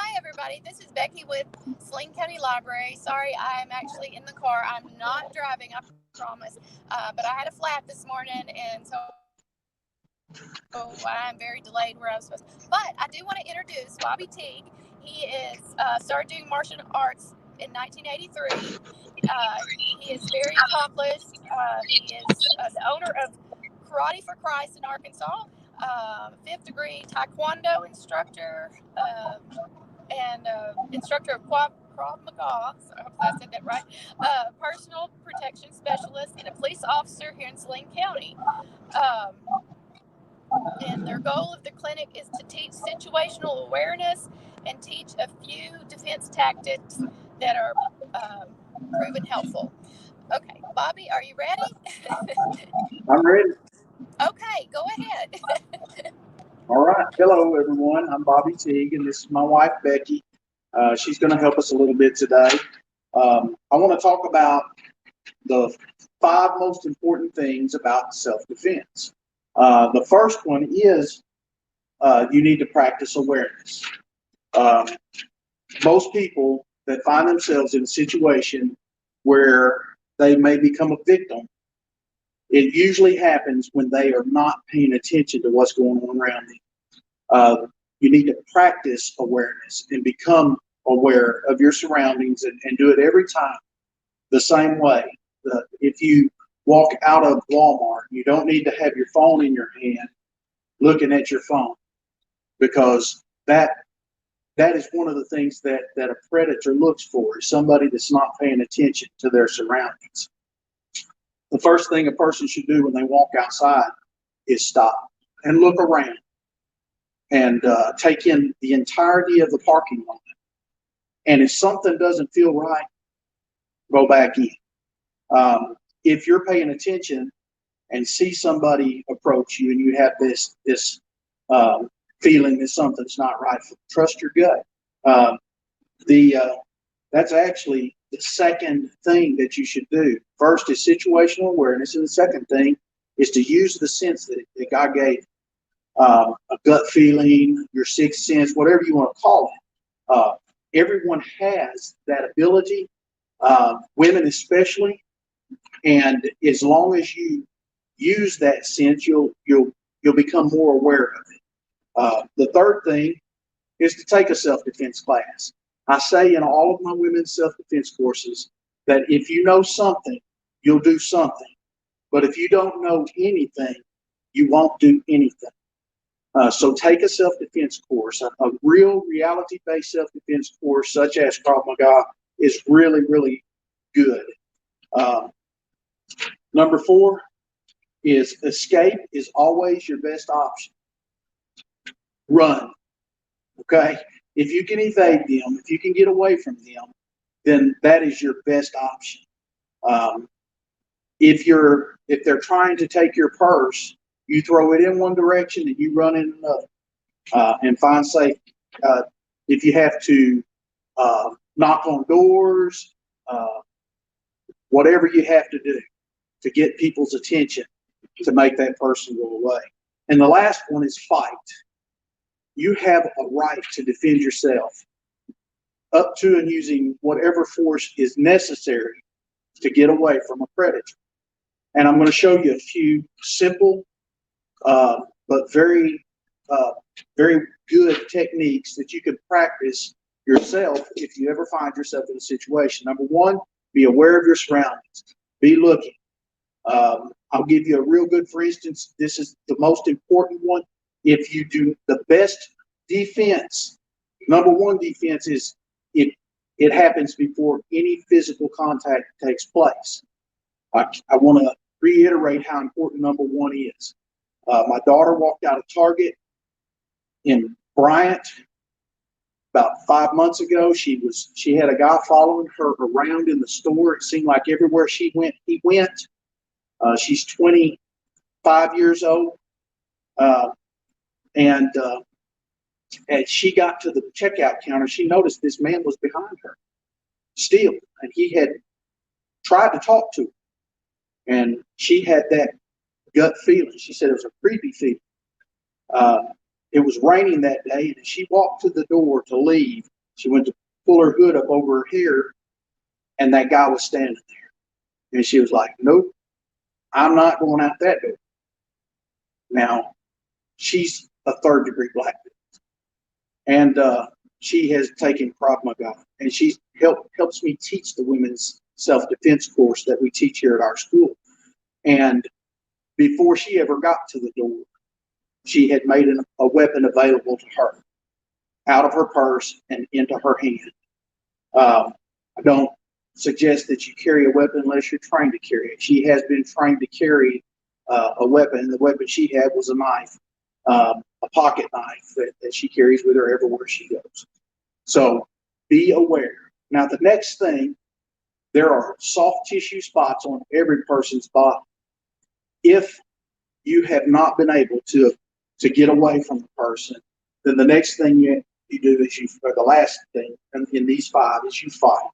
Hi, everybody. This is Becky with Saline County Library. Sorry, I'm actually in the car. I'm not driving, I promise. But I had a flat this morning, and so I'm very delayed where I was supposed to. But I do want to introduce Bobby Teague. He is started doing martial arts in 1983. He is very accomplished. He is the owner of Karate for Christ in Arkansas, fifth degree Taekwondo instructor, and instructor of Krav maga. So I hope I said that right. Personal protection specialist and a police officer here in Saline County. And their goal of the clinic is to teach situational awareness and teach a few defense tactics that are proven helpful. Okay, Bobby, are you ready? I'm ready. Okay, go ahead. All right. Hello, everyone. I'm Bobby Teague, and this is my wife, Becky. She's going to help us a little bit today. I want to talk about the 5 most important things about self-defense. The first one is you need to practice awareness. Most people that find themselves in a situation where they may become a victim, it usually happens when they are not paying attention to what's going on around them. You need to practice awareness and become aware of your surroundings and do it every time the same way. If you walk out of Walmart, you don't need to have your phone in your hand looking at your phone, because that is one of the things that a predator looks for, is somebody that's not paying attention to their surroundings. The first thing a person should do when they walk outside is stop and look around and take in the entirety of the parking lot. And if something doesn't feel right, go back in. If you're paying attention and see somebody approach you and you have this feeling that something's not right, trust your gut. That's actually the second thing that you should do. First is situational awareness, and the second thing is to use the sense that God gave, a gut feeling, your sixth sense, whatever you want to call it. Everyone has that ability, women especially, and as long as you use that sense, you'll become more aware of it. The third thing is to take a self-defense class. I say in all of my women's self-defense courses that if you know something, you'll do something. But if you don't know anything, you won't do anything. So take a self-defense course. A real reality-based self-defense course, such as Krav Maga, is really, really good. Number 4 is escape is always your best option. Run. Okay? If you can evade them, if you can get away from them, then that is your best option. If they're trying to take your purse, you throw it in one direction and you run in another, and find safety. If you have to knock on doors, whatever you have to do to get people's attention to make that person go away. And the last one is fight. You have a right to defend yourself, up to and using whatever force is necessary to get away from a predator. And I'm going to show you a few simple but very good techniques that you can practice yourself if you ever find yourself in a situation. Number 1, be aware of your surroundings. Be looking. I'll give you a real good, for instance, this is the most important one. If you do the best defense, number 1 defense is it happens before any physical contact takes place. I want to reiterate how important number 1 is. My daughter walked out of Target in Bryant about 5 months ago. She had a guy following her around in the store. It seemed like everywhere she went, he went. She's 25 years old. And as she got to the checkout counter, she noticed this man was behind her still, and he had tried to talk to her. And she had that gut feeling. She said it was a creepy feeling. It was raining that day, and as she walked to the door to leave, she went to pull her hood up over her hair, and that guy was standing there. And she was like, nope, I'm not going out that door. Now, she's a third-degree black belt, and she has taken Krav Maga, and she helps me teach the women's self-defense course that we teach here at our school. And before she ever got to the door, she had made a weapon available to her out of her purse and into her hand. I don't suggest that you carry a weapon unless you're trained to carry it. She has been trained to carry a weapon. The weapon she had was a knife, a pocket knife that she carries with her everywhere she goes. So be aware. Now, the next thing, there are soft tissue spots on every person's body. If you have not been able to get away from the person, then the next thing you do is or the last thing in these 5 is you fight.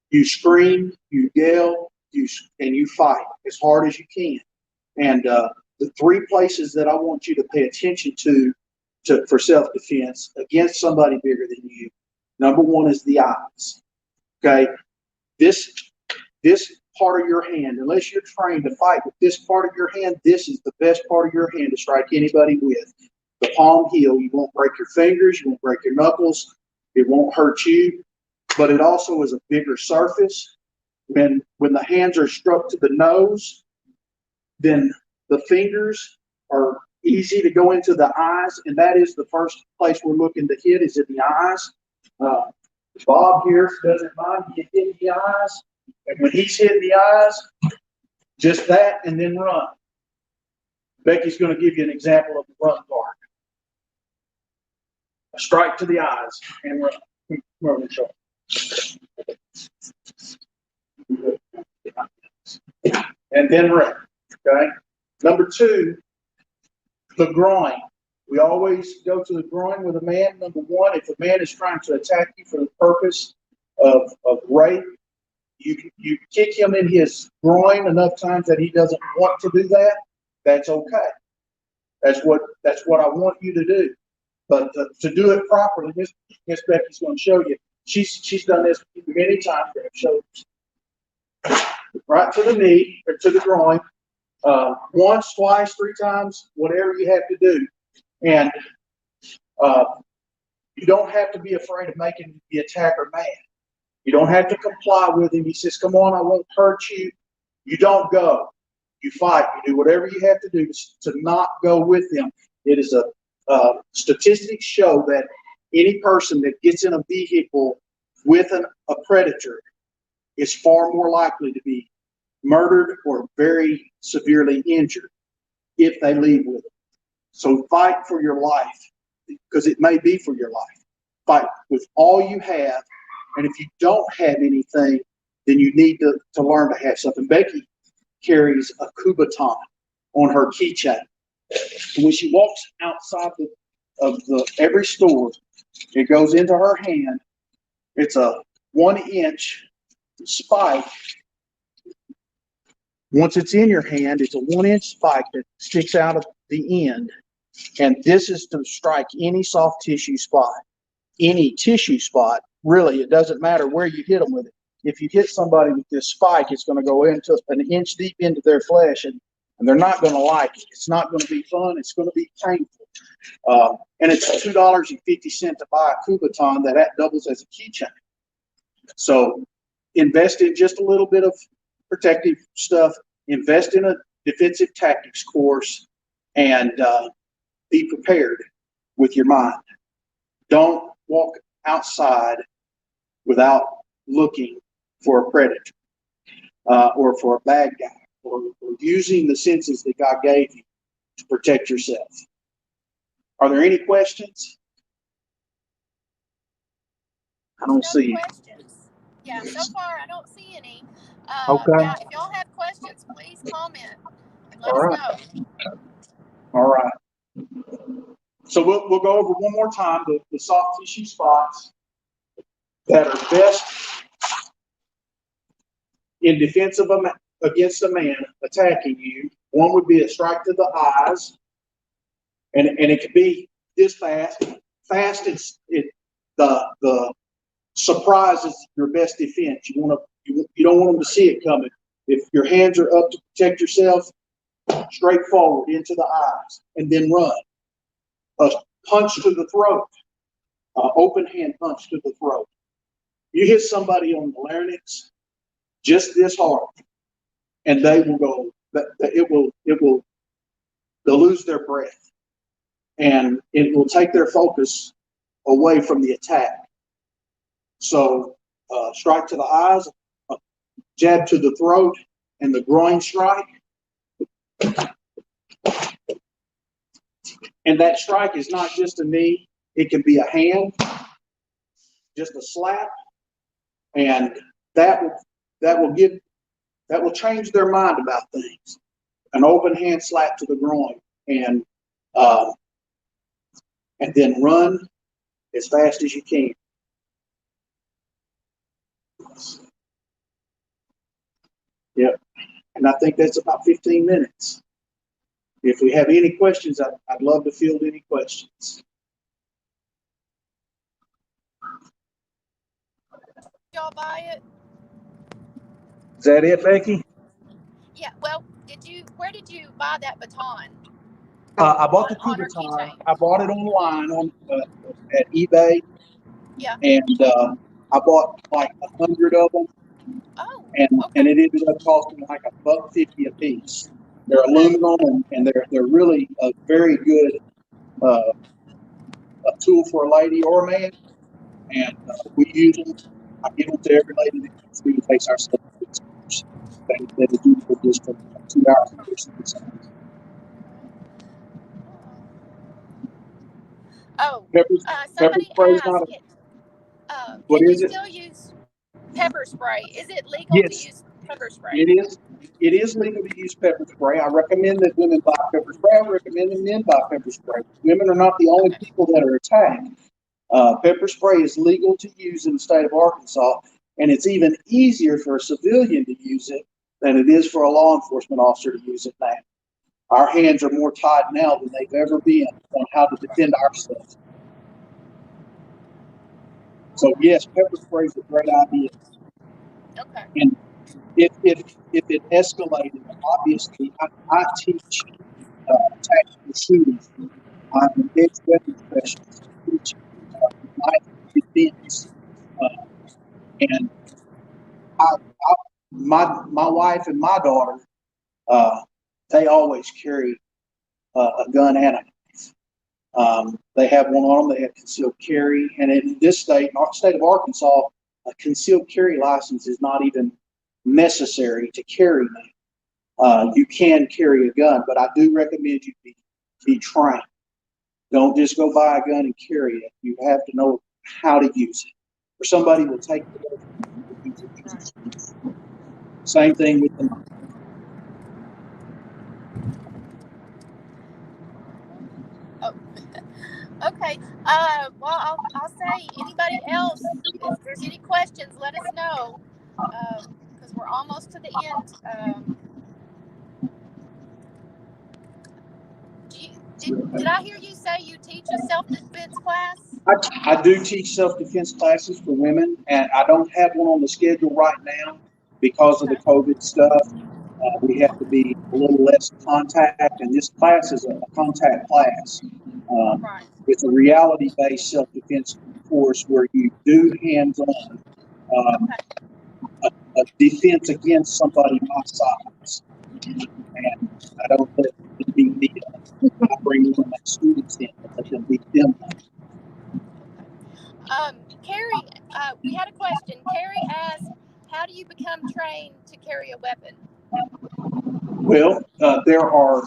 You scream, you yell, and you fight as hard as you can. And the 3 places that I want you to pay attention to for self-defense against somebody bigger than you, number 1 is the eyes. Okay, this part of your hand, unless you're trained to fight with this part of your hand, this is the best part of your hand to strike anybody with. The palm heel, you won't break your fingers, you won't break your knuckles, it won't hurt you, but it also is a bigger surface. When the hands are struck to the nose, then the fingers are easy to go into the eyes, and that is the first place we're looking to hit is in the eyes. Bob here doesn't mind you hitting the eyes, and when he's hitting the eyes, just that and then run. Becky's going to give you an example of the run part. A strike to the eyes and run. And then run. Okay. Number 2, the groin. We always go to the groin with a man. Number 1, if a man is trying to attack you for the purpose of rape, you kick him in his groin enough times that he doesn't want to do that. That's okay. That's what I want you to do. But to do it properly, Miss Becky's going to show you. She's done this many times. So right to the knee or to the groin, once, twice, 3 times, whatever you have to do. And you don't have to be afraid of making the attacker mad. You don't have to comply with him. He says, come on, I won't hurt you. You don't go. You fight. You do whatever you have to do to not go with him. It is statistics show that any person that gets in a vehicle with a predator is far more likely to be murdered or very severely injured if they leave with it. So fight for your life, because it may be for your life. Fight with all you have, and if you don't have anything, then you need to learn to have something. Becky carries a Kubaton on her keychain. When she walks outside of every store, it goes into her hand. It's a 1-inch spike. Once it's in your hand, it's a 1-inch spike that sticks out of the end. And this is to strike any soft tissue spot. Any tissue spot, really, it doesn't matter where you hit them with it. If you hit somebody with this spike, it's going to go into an inch deep into their flesh, and they're not going to like it. It's not going to be fun. It's going to be painful. And it's $2.50 to buy a Kubaton that doubles as a keychain. So invest in just a little bit of protective stuff. Invest in a defensive tactics course, and be prepared with your mind. Don't walk outside without looking for a predator or for a bad guy, or using the senses that God gave you to protect yourself. Are there any questions? I don't see questions. Yeah, so far I don't see any. Okay. Yeah, if y'all have questions, please comment and let us know. All right. So we'll go over one more time the soft tissue spots that are best in defense of against a man attacking you. One would be a strike to the eyes. and it could be this fast. Fast, the surprise is your best defense. You don't want them to see it coming. If your hands are up to protect yourself, straight forward into the eyes, and then run. A punch to the throat, open hand punch to the throat. You hit somebody on the larynx just this hard, and they will go. They'll lose their breath, and it will take their focus away from the attack. So, strike to the eyes, a jab to the throat, and the groin strike. And that strike is not just a knee; it can be a hand, just a slap, and that will change their mind about things. An open hand slap to the groin, and then run as fast as you can. Yep, and I think that's about 15 minutes. If we have any questions, I'd love to field any questions. Y'all buy it? Is that it, Becky? Yeah. Well, where did you buy that baton? I bought the On her baton. keychain. I bought it online at eBay. Yeah. And I bought like 100 of them. Oh. And Okay. it ended up costing like $1.50 a piece. They're aluminum, and they're really a very good a tool for a lady or a man. And we use them. I give them to every lady that comes through to face our stuff. They do for just for 2 hours. Oh. Pepper Somebody spray is asked, not what can you is it? still use pepper spray? Is it legal to Yes, use pepper spray? it is. It is legal to use pepper spray. I recommend that women buy pepper spray. I recommend that men buy pepper spray. Women are not the only people that are attacked. Pepper spray is legal to use in the state of Arkansas, and it's even easier for a civilian to use it than it is for a law enforcement officer to use it now. Our hands are more tied now than they've ever been on how to defend ourselves. So yes, pepper spray is a great idea. Okay. And if it escalated, obviously I teach tactical shooting. I'm an ex-weapons specialist. I teach knife defense, and my wife and my daughter, they always carry a gun and a knife. They have one on them. They have concealed carry, and in this state, in our state of Arkansas, a concealed carry license is not even necessary to carry now. You can carry a gun, but I do recommend you be trained. Don't just go buy a gun and carry it. You have to know how to use it, or somebody will take it away from you. Same thing with the knife. Oh. Okay. Well, I'll say, anybody else, if there's any questions, let us know, because we're almost to the end. Did I hear you say you teach a self-defense class? I do teach self-defense classes for women, and I don't have one on the schedule right now because of the COVID stuff. We have to be a little less contact, and this class is a contact class. Right. It's a reality-based self-defense course where you do hands-on a defense against somebody my size. And I don't let it be me. I bring one of my students in and let them beat them up. Carrie, we had a question. Carrie asked, how do you become trained to carry a weapon? Well, there are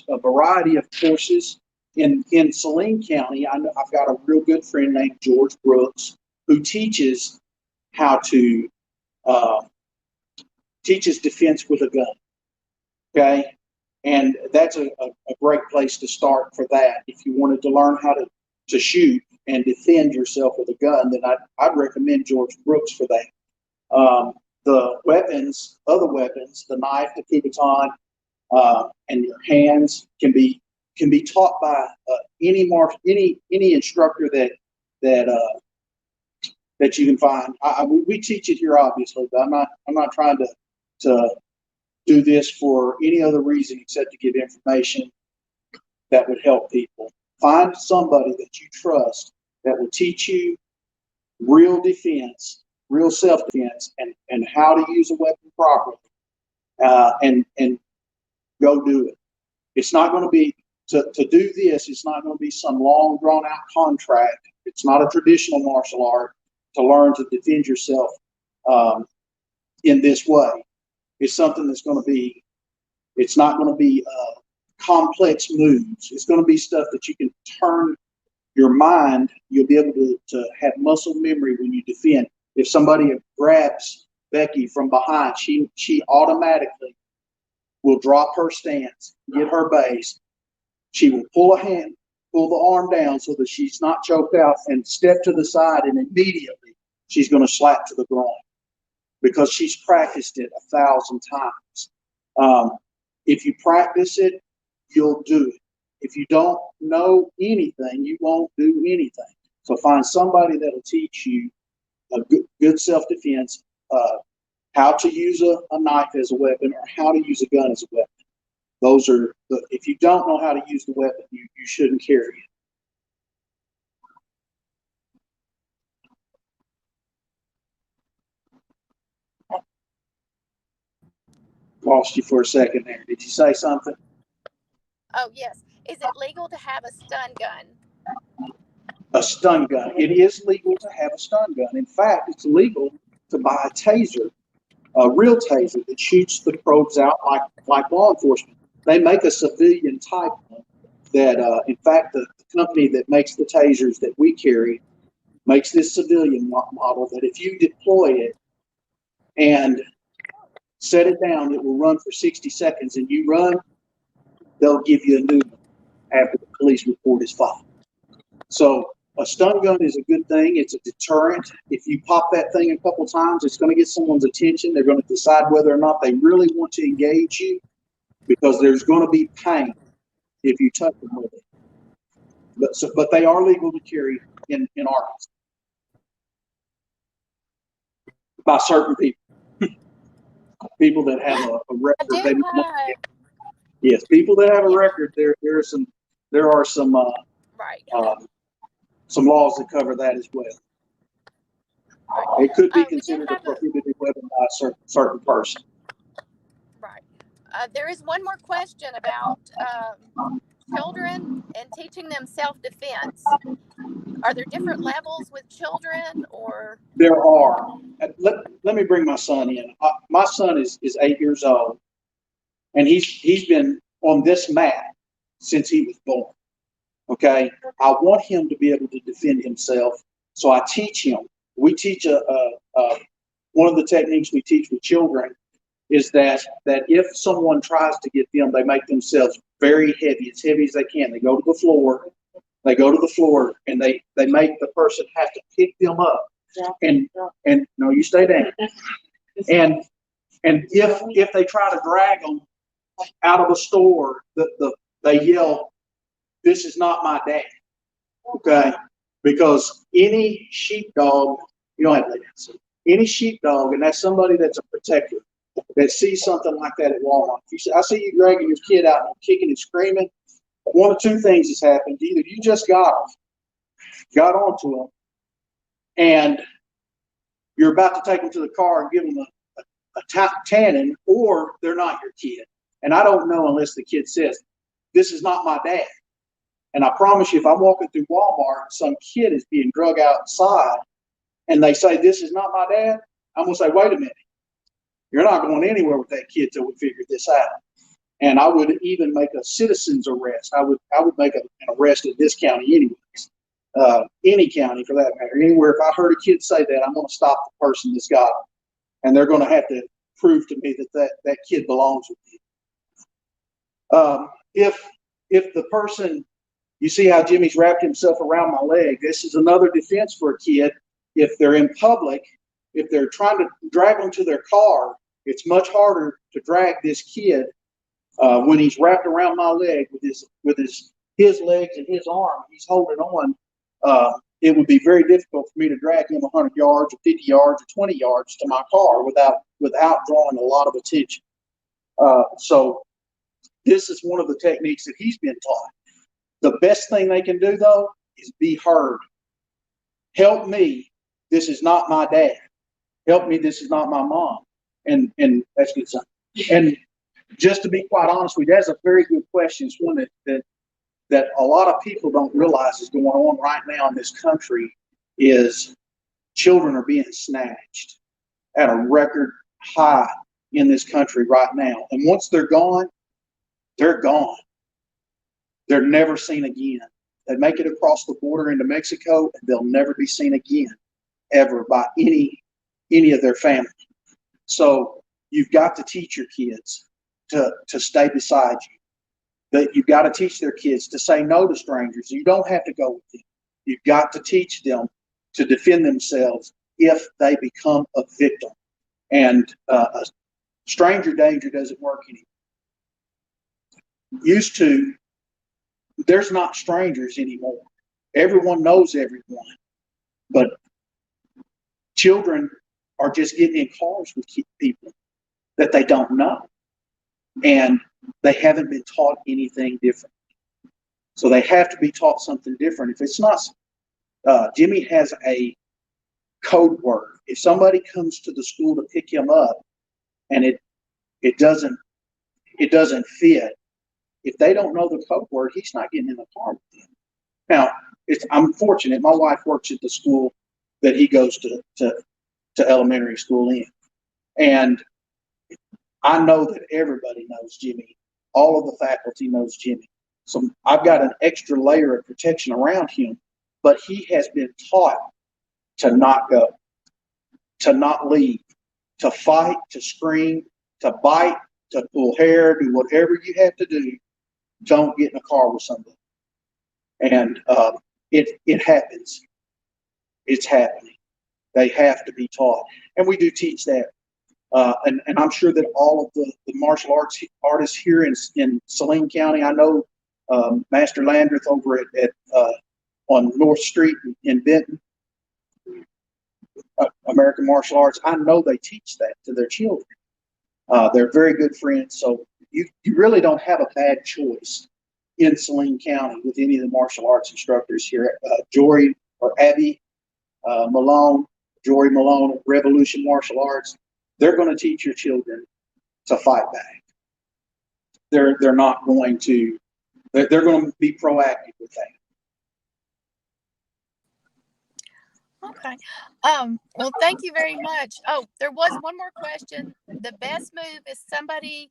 a variety of courses in Saline County. I've got a real good friend named George Brooks who teaches how to teaches defense with a gun. Okay, and that's a great place to start for that. If you wanted to learn how to shoot and defend yourself with a gun, then I'd recommend George Brooks for that. The other weapons, the knife, the baton, and your hands can be can be taught by any instructor that you can find. We teach it here, obviously, but I'm not trying to do this for any other reason except to give information that would help people. Find somebody that you trust that will teach you real defense, real self-defense, and how to use a weapon properly, and go do it. It's not going to be, to do this, it's not going to be some long, drawn-out contract. It's not a traditional martial art to learn to defend yourself in this way. It's something that's going to be, it's not going to be complex moves. It's going to be stuff that you can turn your mind. You'll be able to have muscle memory when you defend. If somebody grabs Becky from behind, she automatically will drop her stance, get her base. She will pull the arm down so that she's not choked out, and step to the side, and immediately she's going to slap to the groin because she's practiced it 1,000 times. If you practice it, you'll do it. If you don't know anything, you won't do anything. So find somebody that'll teach you a good self-defense, how to use a knife as a weapon, or how to use a gun as a weapon. Those are if you don't know how to use the weapon, you shouldn't carry it. Lost you for a second there. Did you say something? Oh, yes. Is it legal to have a stun gun? A stun gun. It is legal to have a stun gun. In fact, it's legal to buy a taser, a real taser that shoots the probes out like law enforcement. They make a civilian type one that, in fact, the company that makes the tasers that we carry makes this civilian model that if you deploy it and set it down, it will run for 60 seconds, and you run, they'll give you a new one after the police report is filed. So a stun gun is a good thing. It's a deterrent. If you pop that thing a couple times, it's going to get someone's attention. They're going to decide whether or not they really want to engage you, because there's going to be pain if you touch them with it. But they are legal to carry in Arkansas by certain people. People that have a record. Yes, people that have a record. There are some right. Some laws that cover that as well. Right. It could be considered a prohibited weapon by a certain person. Right. There is one more question about children and teaching them self-defense. Are there different levels with children, or? There are. Let me bring my son in. My son is 8 years old, and he's been on this mat since he was born. Okay, I want him to be able to defend himself, so I teach him. We teach one of the techniques we teach with children is that if someone tries to get them, they make themselves very heavy, as heavy as they can. They go to the floor. And they make the person have to pick them up. And no, you stay down. And if they try to drag them out of a store, they yell, "This is not my dad." Okay, because any sheepdog, you don't have to lay down. Any sheepdog, and that's somebody that's a protector, that sees something like that at Walmart. I see you dragging your kid out and kicking and screaming. One of two things has happened. Either you just got onto them, and you're about to take them to the car and give them a tanning, or they're not your kid. And I don't know unless the kid says, "This is not my dad." And I promise you, if I'm walking through Walmart, some kid is being drug outside, and they say, "This is not my dad," I'm going to say, "Wait a minute. You're not going anywhere with that kid till we figure this out." And I would even make a citizen's arrest. I would make an arrest in this county anyways. Any county for that matter. Anywhere, if I heard a kid say that, I'm going to stop the person that's got him. And they're going to have to prove to me that kid belongs with you. If the person, you see how Jimmy's wrapped himself around my leg, this is another defense for a kid. If they're in public, if they're trying to drag them to their car, it's much harder to drag this kid When he's wrapped around my leg with his legs and his arm, he's holding on. It would be very difficult for me to drag him 100 yards or 50 yards or 20 yards to my car without drawing a lot of attention. So this is one of the techniques that he's been taught. The best thing they can do, though, is be heard. Help me. This is not my dad. Help me. This is not my mom. And that's good stuff. And just to be quite honest with you, that's a very good question. It's one that a lot of people don't realize is going on right now in this country is children are being snatched at a record high in this country right now. And once they're gone, they're gone. They're never seen again. They make it across the border into Mexico, and they'll never be seen again, ever, by any of their family. So you've got to teach your kids to stay beside you. That you've got to teach their kids to say no to strangers. You don't have to go with them. You've got to teach them to defend themselves if they become a victim. And stranger danger doesn't work anymore. Used to, there's not strangers anymore. Everyone knows everyone. But children are just getting in cars with people that they don't know. And they haven't been taught anything different. So they have to be taught something different. If it's not, Jimmy has a code word. If somebody comes to the school to pick him up and it doesn't fit, if they don't know the code word, he's not getting in the car with them. Now, I'm fortunate. My wife works at the school that he goes to elementary school in. And I know that everybody knows Jimmy. All of the faculty knows Jimmy. So I've got an extra layer of protection around him, but he has been taught to not go, to not leave, to fight, to scream, to bite, to pull hair, do whatever you have to do. Don't get in a car with somebody. And it happens. It's happening. They have to be taught. And we do teach that. And I'm sure that all of the martial artists here in Saline County, I know Master Landreth over at on North Street in Benton, American Martial Arts, I know they teach that to their children. They're very good friends, so you really don't have a bad choice in Saline County with any of the martial arts instructors here. Jory or Abby Malone, Jory Malone at Revolution Martial Arts, they're going to teach your children to fight back. They're not going to, they're going to be proactive with that. Okay. Well, thank you very much. Oh, there was one more question. The best move is somebody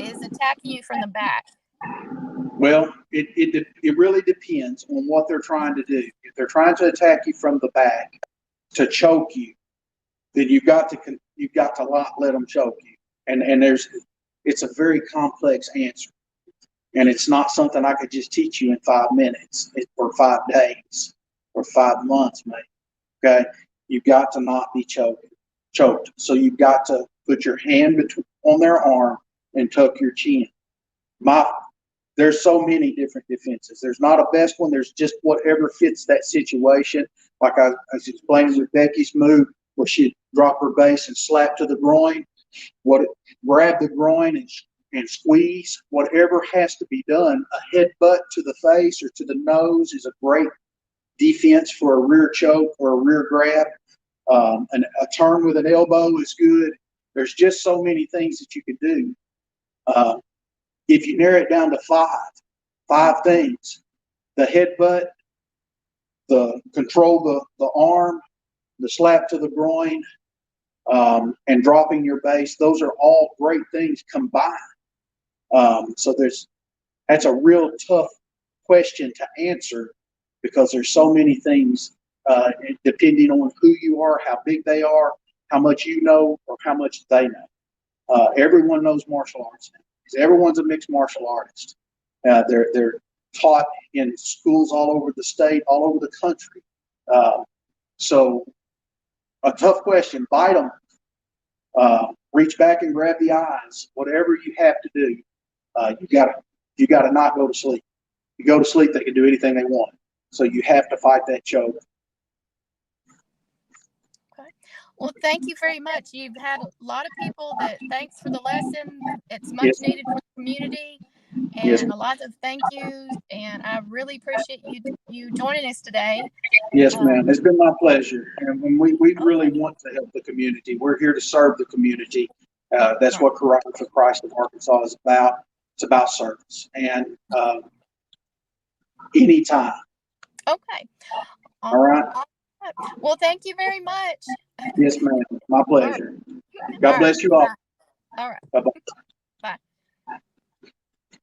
is attacking you from the back. Well, it really depends on what they're trying to do. If they're trying to attack you from the back to choke you, then you've got to not let them choke you. And it's a very complex answer, and it's not something I could just teach you in 5 minutes or 5 days or 5 months, maybe. Okay, you've got to not be choked. So you've got to put your hand on their arm and tuck your chin. There's so many different defenses. There's not a best one. There's just whatever fits that situation. Like I was explaining with Becky's move, where she'd drop her base and slap to the groin. Grab the groin and squeeze. Whatever has to be done. A headbutt to the face or to the nose is a great defense for a rear choke or a rear grab. A turn with an elbow is good. There's just so many things that you can do. If you narrow it down to five things: the headbutt, the control the arm, the slap to the groin, and dropping your base. Those are all great things combined. So that's a real tough question to answer, because there's so many things depending on who you are, how big they are, how much you know, or how much they know. Everyone knows martial arts now, because everyone's a mixed martial artist. They're taught in schools all over the state, all over the country. So a tough question. Bite them. Reach back and grab the eyes. Whatever you have to do. You gotta not go to sleep. You go to sleep, they can do anything they want. So you have to fight that choke. Okay. Well, thank you very much. You've had a lot of people that thanks for the lesson. It's much Yes. needed for the community, Yes. and a lot of thank yous. And I really appreciate you joining us today. Yes, ma'am. It's been my pleasure. And we really Okay. want to help the community. We're here to serve the community. That's Right. what Karate for Christ of Arkansas is about. It's about service. And anytime. Okay. All right. Well, thank you very much. Yes, ma'am. My All right. pleasure. All God right. bless you all. All right. Bye-bye.